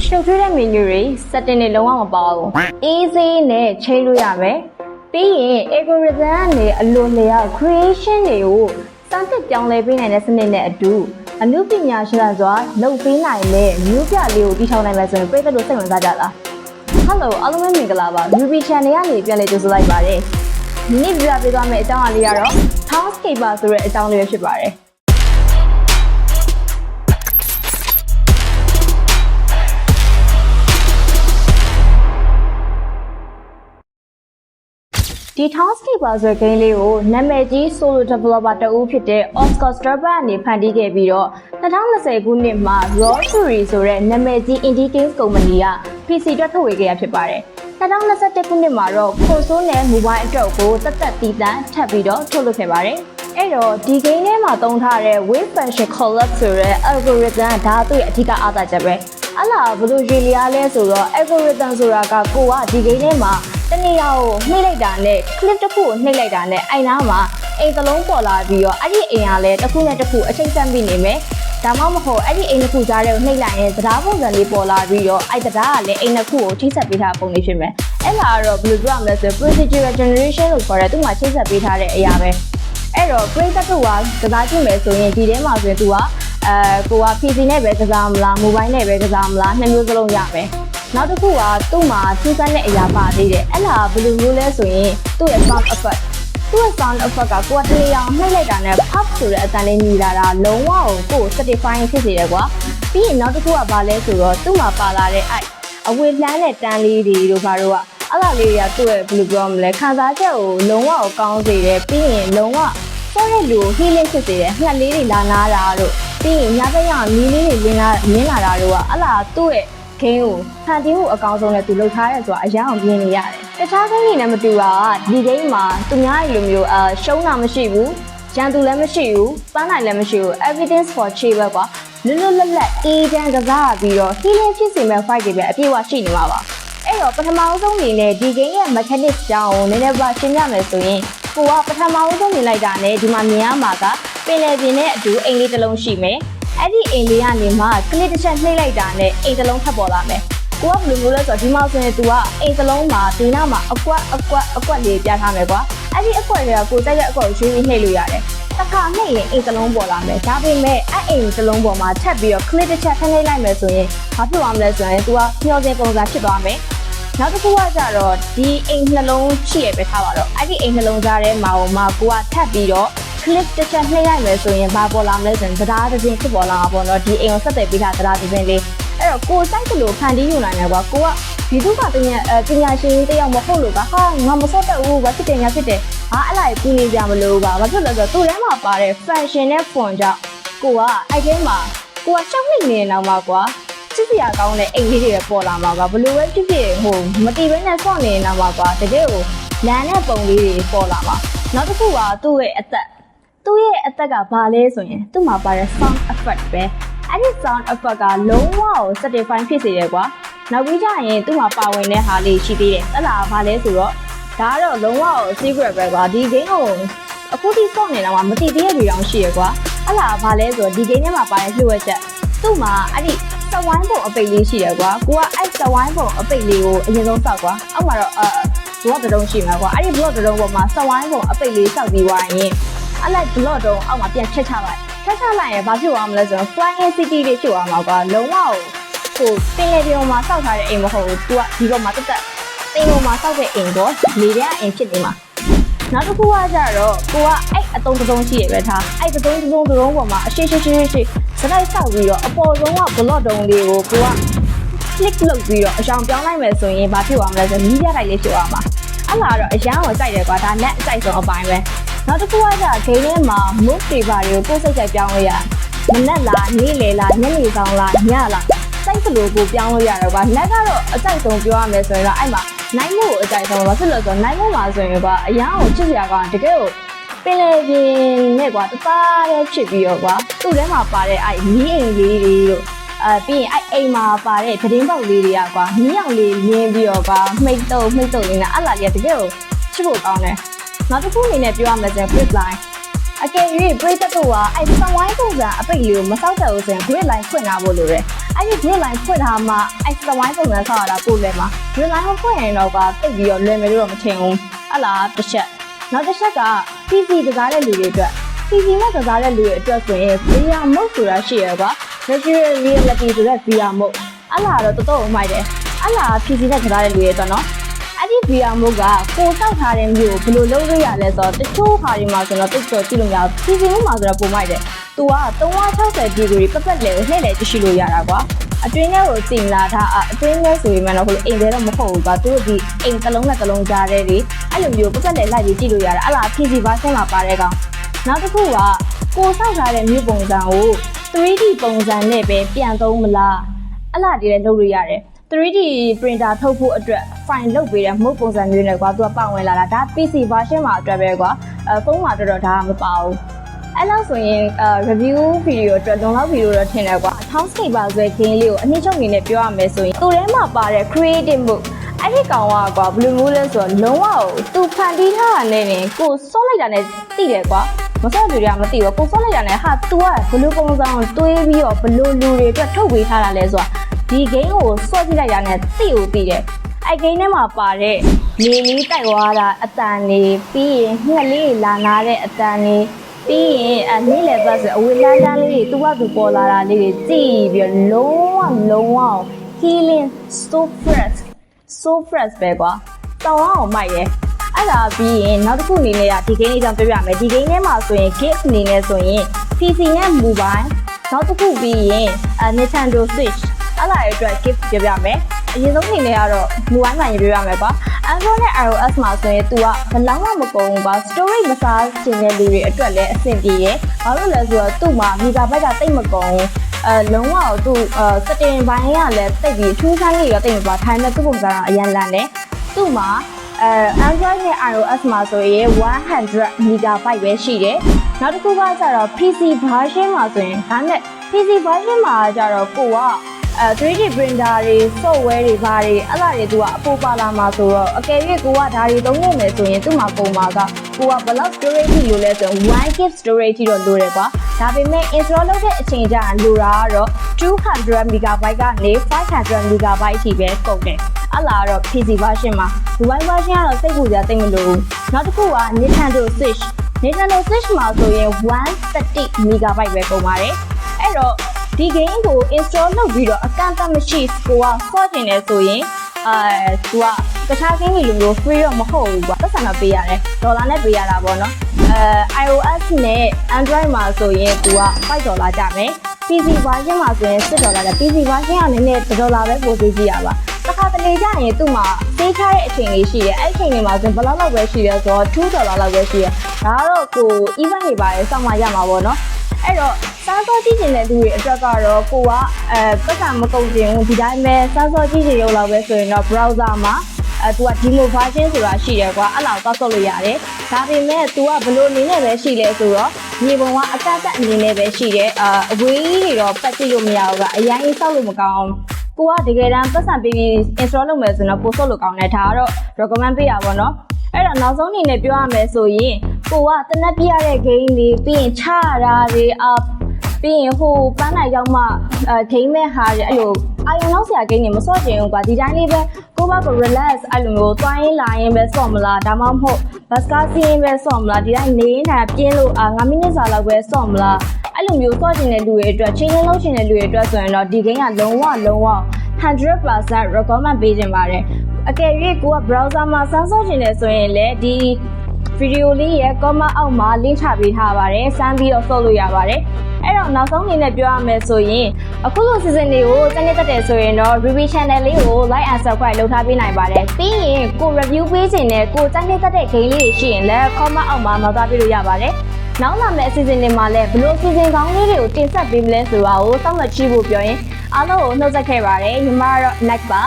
ရှုပ်ထွေးတဲ့ menu တွေ setting တွေလုံးဝမပါဘူး easy နဲ့ချိန်လို့ရမယ်ပြီးရင် algorithm ကနေအလိုလျောက် creation တွေကိုစမ်းသပ်ပြောင်းလဲပေးနိုင်တဲ့စနစ်နဲ့အတူအမှုပညာရှင်စွာလုပ်ပေးနိုင်တဲ့မျိုးပြလေးကိုတည်ထောင်နိုင်မယ်ဆိုရင်ပြည်သက်တို့စိတ်ဝင်စားကြလား Hello အားလုံးပဲမင်္ဂလာပါ Ruby Channel ကနေပြန်လည်ကြိုဆိုလိုက်ပါတယ်ဒီနေ့ပြပြပေးသွားမယ့်အကြောင်းအရာလေးကတော့ Townscaper ဆိုတဲ့အကြောင်းလေးပဲဖြစ်ပါတယ်ဒီ Townscaper ဆိုတဲ့ game လေးကိုနာမည်ကြီး solo developer တဦးဖြစ်တဲ့ Oscar Strauber ကနေဖန်တီးခဲ့ပြီးတော့2020ခုနှစ်မှာ Raw Fury ဆိုတဲ့နာမည်ကြီး indie games company က PC အတွက်ထုတ်ဝေခဲ့ရဖြစ်ပါတယ်2021ခုနှစ်မှာတော့ console နဲ့ mobile အတွက်ကိုတက်တီးတန်းထပ်ပြီးတော့ထုတ်လုပ်ခဲ့ပါတယ်အဲ့တော့ဒီ game ထဲမှာသုံးထားတဲ့ wave function collab ဆိုတဲ့ algorithm ဒါသူ့ရဲ့အဓိကအားသာချက်ပဲအဲ့လာဘယ်လိုရေးလျားလဲဆိုတော့ algorithm ဆိုတာကကိုကဒီ game ထဲမှာတနည်းအားကိုနှိမ့်လိုက်တာနဲ့ clip တစ်ခုကိုနှိမ့်လိုက်တာနဲ့အဲ့နားမှာအိမ်သလုံးပေါ်လာပြီးတော့အဲ့ဒီအိမ်ကလည်းတစ်ခုနဲ့တစ်ခုအချိန်ဆက်ပြီးနေမယ်ဒါမှမဟုတ်အဲ့ဒီအိမ်တစ်ခုကြားထဲကိုနှိမ့်လိုက်ရင်သရားပုံစံလေးပေါ်လာပြီးတော့အဲ့သရားကလည်းအိမ်တစ်ခုကိုချိတ်ဆက်ပေးထားပုံလေးဖြစ်မယ်အဲ့လာကတော့ဘယ်လိုပြောရမလဲဆို procedural generation လို့ခေါ်တဲ့သူ့မှာချိတ်ဆက်ပေးထားတဲ့အရာပဲအဲ့တော့ creator ကကစားကြည့်မယ်ဆိုရင်ဒီထဲမှာဆိုရင်သူကကိုက PC နဲ့ပဲကစားမလား mobile နဲ့ပဲကစားမလားနှစ်မျိုးစလုံးရမယ်နောက်တစ်ခုကသူ့မှာစူးစမ်းတဲ့အရာပါသေးတယ်အဲ့လာဘယ်လိုမျိုးလဲဆိုရင်သူ့ရဲ့ sound effect သူ့ရဲ့ sound effect ကကိုယ်တလေအောင်နှိမ့်လိုက်တာနဲ့ pop ဆိုတဲ့အတန်လေးညီလာတာလုံးဝကိုယ် satisfying ဖြစ်စေတယ်ကွာပြီးရင်နောက်တစ်ခုကဘာလဲဆိုတော့သူ့မှာပါလာတဲ့အဲ့အဝေးလှမ်းတဲ့တန်းလေးတွေတို့ဘာတို့ကအဲ့လာလေးတွေကသူ့ရဲ့ဘယ်လိုပြောမလဲခံစားချက်ကိုလုံးဝကောင်းစေတယ်ပြီးရင်လုံးဝဆောတဲ့လူကို healing ဖြစ်စေတယ်ငှက်လေးတွေလာနာတာတို့ပြီးရင်ညဘက်ရောက်မီးလေးတွေမြင်လာတာတို့ကအဲ့လာသူ့ရဲ့ဂိမ်းကိုဖန်တီးမှုအကောင်းဆုံးနဲ့သူလှုပ်ထားရဲဆိုတာအရန်အောင်ပြင်းနေရတယ်။တခြားဂိမ်းတွေနဲ့မတူတာကဒီဂိမ်းမှာသူများလိုမျိုးရှုံးတာမရှိဘူး။ရန်သူလည်းမရှိဘူး။ပန်းနိုင်လည်းမရှိဘူး။ Everything's for chill ပဲကွာ။လွတ်လွတ်လပ်လပ်အေးချမ်းကစားပြီးတော့ healing ဖြစ်စေမဲ့ fight တွေပဲအပြည့်အဝရှိနေမှာပါ။အဲ့တော့ပထမဆုံးအနေနဲ့ဒီဂိမ်းရဲ့ mechanics ကြောင်းကိုနည်းနည်းပါရှင်းပြမယ်ဆိုရင်ကိုကပထမဆုံးမြင်လိုက်တာနဲ့ဒီမှာမြင်ရမှာကပင်လယ်ပြင်နဲ့အတူအိမ်လေးတစ်လုံးရှိမယ်။အဲ့ဒီအိမ်လေးကနေမှကလစ်တစ်ချက်နှိမ့်လိုက်တာနဲ့အိမ်တစ်လုံးထပ်ပေါ်လာမယ်။ကိုကဘယ်လိုမျိုးလဲဆိုတော့ဒီမှာဆိုရင် तू ကအိမ်တစ်လုံးမှာဒီနားမှာအကွက်လေးပြထားမယ်ကွာ။အဲ့ဒီအကွက်တွေကကိုတိုက်တဲ့အကွက်ကိုရွှေ့ပြီးနှိမ့်လို့ရတယ်။တစ်ခါနှိမ့်ရင်အိမ်တစ်လုံးပေါ်လာမယ်။ဒါပေမဲ့အဲ့အိမ်တစ်လုံးပေါ်မှာထပ်ပြီးတော့ကလစ်တစ်ချက်နှိမ့်လိုက်မယ်ဆိုရင်ဘာဖြစ်သွားမလဲဆိုရင် तू ကမျောစင်ပုံစံဖြစ်သွားမယ်။နောက်တစ်ခုကကြတော့ဒီအိမ်နှလုံးရှိရပဲထားပါတော့အဲ့ဒီအိမ်နှလုံးသားထဲမှာကိုကထပ်ပြီးတော့ clip တစ်ချက်နှိမ့်လိုက်မယ်ဆိုရင်ဘာပေါ်လာမလဲဆိုရင်တရားတစ်စင်းဖြစ်ပေါ်လာမှာပေါ့နော်ဒီအိမ်ကိုဆက်သွယ်ပေးထားတရားတစ်စင်းလေးအဲ့တော့ကိုစိုက်တယ်လို့ဖန်တီးယူနိုင်တယ်ကွာကိုကဒီသူကပညာရှင်တယောက်မဟုတ်လို့ကဟာငါမစော့တက်ဘူးဘာဖြစ်တယ်ညာဖြစ်တယ်ဟာအဲ့လိုက်ကူနေကြမလို့ပါဘာဖြစ်လဲဆိုတော့သူ့ထဲမှာပါတဲ့ function နဲ့ font ကြောင့်ကိုကအဲ့ထဲမှာကိုကရှောက်နေနေတော့မှာကွာစစ်စရာကောင်းတဲ့အိမ်လေးတွေပေါ်လာမှာကွာဘလို့ပဲဖြစ်ဖြစ်ဟိုမတီးဘဲနဲ့စော့နေနေတော့မှာကွာတကယ်ကိုလမ်းနဲ့ပုံလေးတွေပေါ်လာမှာနောက်တစ်ခုကသူ့ရဲ့အသက်ကဘာလဲဆိုရင်သူ့မှာပါတဲ့ sound effect ပဲအဲ့ဒီ sound effect ကလုံးဝကို satisfy ဖြစ်စေတယ်ကွာနောက်ပြီးကြရင်သူ့မှာပါဝင်တဲ့ဟာလေးရှိသေးတယ်အဲ့ဒါဘာလဲဆိုတော့ဒါကတော့လုံးဝကို secret ပဲကွာဒီ game ကိုအခုထိစော့နေတာကမသိသေးတဲ့လူတောင်ရှိရကွာအဲ့ဒါဘာလဲဆိုတော့ဒီ game ထဲမှာပါတဲ့လျှို့ဝှက်ချက်သူ့မှာအဲ့ဒီစဝိုင်းပုံအပိတ်လေးရှိတယ်ကွာကိုကအဲ့စဝိုင်းပုံအပိတ်လေးကိုအရင်ဆုံးစောက်ကွာအောက်မှာတော့block တုံးရှိမှာကွာအဲ့ဒီ block တုံးပေါ်မှာစဝိုင်းပုံအပိတ်လေးစောက်ပြီးသွားရင်အဲ့လိုက် block တုံးအောက်မှာပြန်ချက်ချလိုက်ရင်ဘာဖြစ်သွားမလဲဆိုတော့ flying city တွေဖြစ်သွားမှာကွာလုံးဝကိုပင်လယ်ပြင်မှာစောက်ထားတဲ့အိမ်မဟုတ်ဘူး तू ကဒီပေါ်မှာတက်ပင်ပေါ်မှာစောက်တဲ့အိမ်ပေါ့လေထဲကအိမ်ဖြစ်နေမှာနောက်တစ်ခုကကြတော့ကိုကအဲ့အတုံးတုံးရှိရပဲထားအဲ့တုံးပေါ်မှာအရှိစလိုက်ဆောက်ပြီးတော့အပေါ်ဆုံးက block တုံးလေးကိုက click လုပ်ပြီးတော့အကြောင်းပြောင်းလိုက်မယ်ဆိုရင်ဘာဖြစ်သွားမလဲဆိုတော့မီးပြတိုက်လေးဖြစ်သွားမှာအဲ့လာတော့အရန်ကိုကြိုက်တယ်ကွာဒါနဲ့အကြိုက်ဆုံးအပိုင်းပဲနောက်တစ်ခုကကြဂိမ်းထဲမှာ move တွေပါတွေကိုကိုယ်စိတ်ကြိုက်ပြောင်းလို့ရမနက်လားနေ့လေလားညနေဆောင်လားညလားစိတ်ကလေးကိုပြောင်းလို့ရတယ်ကွာလက်ကတော့အကြိုက်ဆုံးပြောရမယ်ဆိုရင်တော့အဲ့မှာ night mode ကိုအကြိုက်ဆုံးပါဖြစ်လို့ဆိုတော့ night mode မှာဆိုရင်ကွာအရန်ကိုချစ်စရာကောင်းတကယ်ကိုပင်လယ်ပြင်နဲ့ကွာတသားတည်းဖြစ်ပြီးတော့ကွာသူ့ထဲမှာပါတဲ့အဲ့မီးအိမ်လေးတွေတို့ပြီးရင်အဲ့အိမ်မှာပါတဲ့သတင်းပေါက်လေးတွေကကွာမီးအောင်လေးမြင်းပြီးတော့ကွာမှိတ်တုံလေးနဲ့အဲ့လာလေးကတကယ်ကိုချစ်ဖို့ကောင်းတယ်နောက်တစ်ခုအနေနဲ့ပြောရမယ်ဆိုရင် grip line အကယ်၍ပရိသတ်တို့ကအဲ့စဝိုင်းပုံစံအပိတ်လေးကိုမစောက်တတ်ဘူးဆိုရင် grid line ဖွင့်ထားဖို့လိုတယ်အဲ့ဒီ grid line ဖွင့်ထားမှအဲ့စဝိုင်းပုံစံဆောက်ရတာပို့လဲမှာ grid line မဖွင့်ရင်တော့ကတိတ်ပြီးတော့လွယ်မယ်လို့တော့မထင်ဘူးအဲ့လားတစ်ချက်နောက်တစ်ချက်က PC ကစားတဲ့လူတွေအတွက် PC နဲ့ကစားတဲ့လူတွေအတွက်ဆိုရင် VR mode ဆိုတာရှိရကွာ virtual reality ဆိုတဲ့ VR mode အဲ့လားတော့တော်တော်မိုက်တယ်အဲ့လား PC နဲ့ကစားတဲ့လူတွေအတွက်နော်အဲ့ဒီ VR mode ကကိုစောက်ထားတဲ့မျိုးကိုဘယ်လိုလုပ်လို့ရလဲဆိုတော့တချို့ဟာတွေမှာဆိုတော့တိတ်ဆိုကြည့်လို့မရဘူး PC မှာဆိုတော့ပုံမိုက်တယ်သူက360 degree ပတ်ပတ်လဲကိုလှည့်လဲကြည့်ရှိလို့ရတာကွာအတွင်းထဲကိုကြင်လာတာအတွင်းထဲဆိုရင်တော့ဟိုအိမ်ထဲတော့မဟုတ်ဘူးကွာသူတို့ဒီအိမ်ကလုံးနဲ့ကလုံးကြားတဲ့တွေအဲ့လိုမျိုးပတ်ပတ်လဲလိုက်ပြီးကြည့်လို့ရတာအဲ့လား PC version မှာပါတဲ့ကောင်နောက်တစ်ခုကကိုစောက်ထားတဲ့မျိုးပုံစံကို 3D ပုံစံနဲ့ပဲပြန်သုံးမလားအဲ့လားဒီလည်းလုပ်လို့ရတယ် 3D printer ထုတ်ဖို့အတွက် file လုပ်ပေးတဲ့မုတ်ပုံစံမျိုးနဲ့ကွာသူကပတ်ဝင်လာတာဒါ PC version မှာအတွက်ပဲကွာဖုန်းမှာတော့ဒါမပါဘူးအဲ့လောက်ဆိုရင်review video အတွက်လုံလောက်ပြီလို့တော့ထင်တယ်ကွာ Townscape ပါဆိုတဲ့ game လေးကိုအနည်းချုပ်အနေနဲ့ပြောရမယ်ဆိုရင်သူ့ထဲမှာပါတဲ့ creative mode အဲ့ဒီကောင်ကကွာဘယ်လိုမျိုးလဲဆိုတော့လုံးဝသူဖန်တီးထားတာနဲ့ကိုစောလိုက်တာနဲ့တိတယ်ကွာမစောလူတွေကမသိဘူးကိုစောလိုက်တာနဲ့ဟာ तू ကဘယ်လိုပုံစံကိုတွေးပြီးတော့ဘယ်လိုလူတွေအတွက်ထုတ်ပေးထားတာလဲဆိုတော့ဒီ game ကိုစောကြည့်လိုက်တာနဲ့သိကိုသိတယ်အဲ့ game ထဲမှာပါတဲ့နေလေးတိုက်သွားတာအတန်နေပြီးရင်ငှက်လေးလာနာတဲ့အတန်နေပြီးရင်နေ့လယ်ဘက်ဆိုအဝေးလန်းတန်းလေးတွေသူကသူပေါ်လာတာလေးတွေကြည့်ပြီးလုံးဝ healing so fresh ပဲကွာတောင်းအောင်မိုက်ရဲအဲ့ဒါပြီးရင်နောက်တစ်ခုအနေနဲ့ဒီ game လေးကြောင့်ပြောပြမယ်ဒီ game ထဲမှာဆိုရင် gift အနေနဲ့ဆိုရင် PC နဲ့ mobile နောက်တစ်ခုပြီးရင် Nintendo Switch အဲ့ဒါရဲ့အတွက် gift ပြောပြမယ်အရင်ဆုံးအနေနဲ့ကတော့ mobile မှာပြောပြမယ်ကွာ Android နဲ့ iOS မှာဆိုရင် तू ကဘယ်လောက်မှမကုန်ဘူးကွာ storage မစားချင်တဲ့လူတွေအတွက်လည်းအဆင်ပြေတယ်ဘာလို့လဲဆိုတော့သူ့မှာ megabyte ကတိတ်မကုန်ဘူးလုံးဝသူsetting ဘိုင်းကလည်းတိတ်ပြီးထူးဆန်းနေရောတိတ်မပါထိုင်တဲ့သူ့ပုံစံကအရင်လန်တယ်သူ့မှာAndroid နဲ့ iOS မှာဆိုရင်100 megabyte ပဲရှိတယ်နောက်တစ်ခုကကျတော့ PC version မှာဆိုရင်ဒါနဲ့ PC version မှာကျတော့ကိုက3D printer တွေ software တွေဘာတွေအဲ့ဒါတွေသူကအပိုပါလာမှာဆိုတော့အကယ်၍ကိုကဒါတွေသုံးနေမယ်ဆိုရင်သူ့မှာပုံမှာကကိုကဘယ်လောက် storage လို့လဲဆိုရင် 1GB storage တော့လိုတယ်ကွာဒါပေမဲ့ install လုပ်တဲ့အချိန်ကျရင်လိုတာကတော့200 megabyte ကနေ500 megabyte ထိပဲကုန်တယ်အဲ့လာတော့ PC version မှာ mobile version ကတော့စိတ်ပူစရာတိတ်မလိုဘူးနောက်တစ်ခုက Nintendo Switch မှာဆိုရင်130 megabyte ပဲကုန်ပါတယ်အဲ့တော့ဒီ game ကို install လုပ်ပြီးတော့အကန့်အသတ်မရှိကိုကဆော့တင်နေဆိုရင်သူကတခြား game တွေလိုမျိုး free တော့မဟုတ်ဘူးကွာပတ်စံတော့ပေးရတယ်ဒေါ်လာနဲ့ပေးရတာပေါ့နော်iOS နဲ့ Android မှာဆိုရင်သူက$5ကျမယ် PC version မှာဆိုရင်$6ကျ PC version ကနည်းနည်း$ပဲပို့ပေးကြည့်ရပါတခါတလေကျရင်သူ့မှာသေးချတဲ့အချိန်လေးရှိတယ်အဲ့အချိန်လေးမှာဆိုရင်ဘယ်လောက်ပဲရှိလဲဆိုတော့$2လောက်ပဲရှိရဒါကတော့ကို event တွေပါတယ်စောင့်မှရမှာပေါ့နော်အဲ့တော့စားစောကြည့်ကျင်တဲ့လူတွေအတွက်ကတော့ကိုကပတ်စံမကုန်ကျင်ဘူးဒီတိုင်းပဲစားစောကြည့်ကျင်ရုံလောက်ပဲဆိုရင်တော့ browser မှာသူက demo version ဆိုတာရှိတယ်ကွာအဲ့လောက်သွားဆော့လို့ရတယ်ဒါပေမဲ့ तू ကဘလို့အနေနဲ့ပဲရှိလဲဆိုတော့မြေပုံကအကန့်အသတ်အနေနဲ့ပဲရှိတယ်အဝေးကြီးတွေတော့ပတ်ကြည့်လို့မရဘူးကအရင်ကြီးဆောက်လို့မကောင်းကိုကတကယ်တမ်းပတ်စံပြီး install လုပ်မယ်ဆိုတော့ပို့ဆော့လို့ကောင်းတယ်ဒါကတော့ recommend ပေးရပါတော့အဲ့တော့နောက်ဆုံးအနေနဲ့ပြောရမယ်ဆိုရင်ကိုကတနက်ပြရတဲ့ game တွေပြီးရင်ချတာတွေပြီးရင်ဟိုပန်းနိုင်ရောက်မှgame မဲ့ဟာတွေအဲ့လိုအာရုံလောက်ဆရာ game တွေမစော့ကျင်ဘူးကွာဒီတိုင်းလေးပဲကိုယ့်ဘက်ကို relax အဲ့လိုမျိုးသွားရင်းလာရင်ပဲစော့မလားဒါမှမဟုတ် bus ကားစီးရင်ပဲစော့မလားဒီတိုင်းနေနေတာပြင်းလို့9မိနစ်စာလောက်ပဲစော့မလားအဲ့လိုမျိုးစော့ကျင်တဲ့လူတွေအတွက်ချင်းချင်းလုံးချင်တဲ့လူတွေအတွက်ဆိုရင်တော့ဒီ game ကလုံးဝ100% recommend ပေးခြင်းပါတယ်အကယ်၍ကိုက browser မှာစမ်းစော့ချင်တယ်ဆိုရင်လည်းဒီ video လေးရဲ့ comment အောက်မှာ link ချပေးထားပါတယ်စမ်းပြီးတော့ဆော့လို့ရပါတယ်အဲ့တော့နောက်ဆုံးအနေနဲ့ပြောရမယ်ဆိုရင်အခုလို season လေးကိုစနေတက်တယ်ဆိုရင်တော့ review channel လေးကို like and subscribe လုပ်ထားပေးနိုင်ပါတယ်ပြီးရင်ကို review ပေးခြင်းနဲ့ကိုစနေတက်တဲ့ game လေးတွေရှိရင်လည်း comment အောက်မှာမှတ်သားပေးလို့ရပါတယ်နောက်လာမယ့် season တွေမှာလည်းဘလို့ season ကောင်းလေးတွေကိုတင်ဆက်ပေးမလဲဆိုတာကိုစောင့်မျှော်ကြည့်ဖို့ပြောရင်အားလုံးကိုနှုတ်ဆက်ခဲ့ပါတယ်ညီမကတော့ next ပါ